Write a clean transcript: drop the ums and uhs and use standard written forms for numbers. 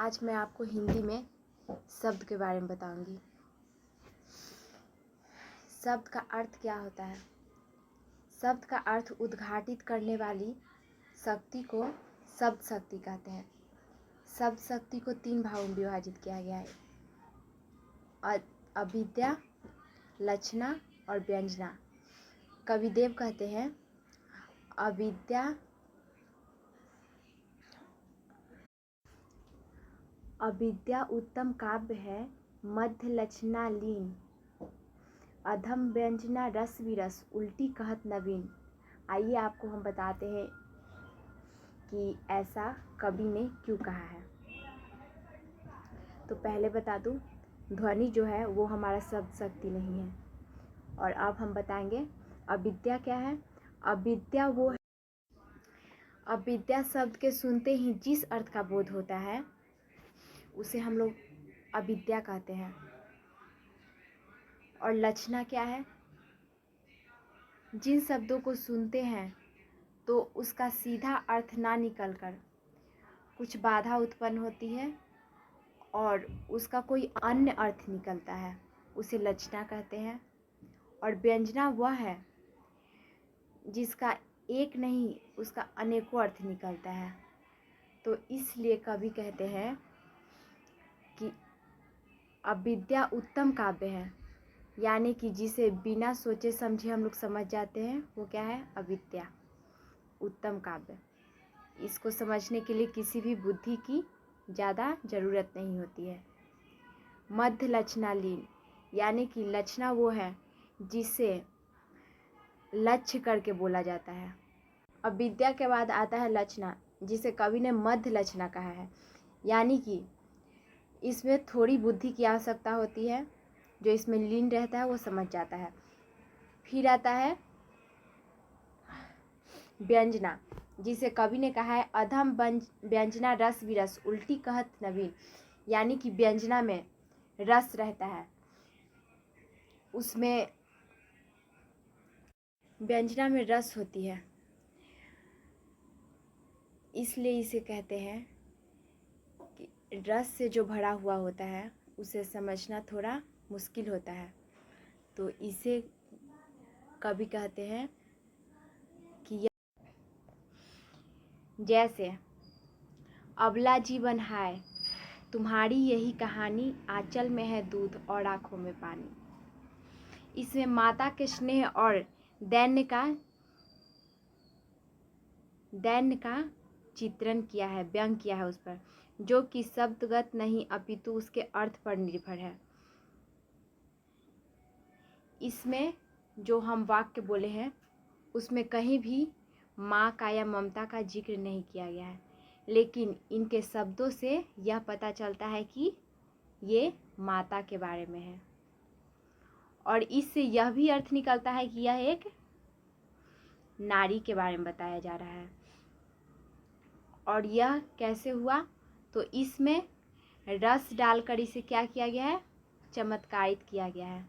आज मैं आपको हिंदी में शब्द के बारे में बताऊंगी। शब्द का अर्थ क्या होता है? शब्द का अर्थ उद्घाटित करने वाली शक्ति को शब्द शक्ति कहते हैं। शब्द शक्ति को 3 भागों में विभाजित किया गया है: अविद्या, लक्षणा और व्यंजना। कविदेव कहते हैं अविद्या उत्तम काव्य है, मध्य लक्षणा लीन, अधम व्यंजना रस विरस, उल्टी कहत नवीन। आइए आपको हम बताते हैं कि ऐसा कवि ने क्यों कहा है। तो पहले बता दूं, ध्वनि जो है वो हमारा शब्द शक्ति नहीं है। और अब हम बताएंगे अविद्या क्या है। अविद्या वो है, अविद्या शब्द के सुनते ही जिस अर्थ का बोध होता है उसे हम लोग अविद्या कहते हैं। और लक्षणा क्या है? जिन शब्दों को सुनते हैं तो उसका सीधा अर्थ ना निकलकर कुछ बाधा उत्पन्न होती है और उसका कोई अन्य अर्थ निकलता है, उसे लक्षणा कहते हैं। और व्यंजना वह है जिसका एक नहीं उसका अनेकों अर्थ निकलता है। तो इसलिए कवि कहते हैं कि अविद्या उत्तम काव्य है, यानी कि जिसे बिना सोचे समझे हम लोग समझ जाते हैं वो क्या है? अविद्या उत्तम काव्य। इसको समझने के लिए किसी भी बुद्धि की ज़्यादा ज़रूरत नहीं होती है। मध्य लक्षणा लीन, यानी कि लक्षणा वो है जिसे लक्ष्य करके बोला जाता है। अविद्या के बाद आता है लक्षणा, जिसे कवि ने मध्य लक्षणा कहा है, यानी कि इसमें थोड़ी बुद्धि की आवश्यकता होती है। जो इसमें लीन रहता है वो समझ जाता है। फिर आता है व्यंजना, जिसे कवि ने कहा है अधम व्यंजना रस विरस, उल्टी कहत नवीन, यानी कि व्यंजना में रस रहता है, उसमें व्यंजना में रस होती है, इसलिए इसे कहते हैं कि रस से जो भरा हुआ होता है उसे समझना थोड़ा मुश्किल होता है। तो इसे कवि कहते हैं कि जैसे अबला जीवन हाय, तुम्हारी यही कहानी, आंचल में है दूध और आँखों में पानी। इसमें माता के स्नेह और दैन्य का चित्रण किया है, व्यंग किया है उस पर, जो कि शब्दगत नहीं अपितु उसके अर्थ पर निर्भर है। इसमें जो हम वाक्य बोले हैं उसमें कहीं भी माँ का या ममता का जिक्र नहीं किया गया है, लेकिन इनके शब्दों से यह पता चलता है कि ये माता के बारे में है। और इससे यह भी अर्थ निकलता है कि यह एक नारी के बारे में बताया जा रहा है। और यह कैसे हुआ? तो इसमें रस डालकर इसे क्या किया गया है? चमत्कारित किया गया है।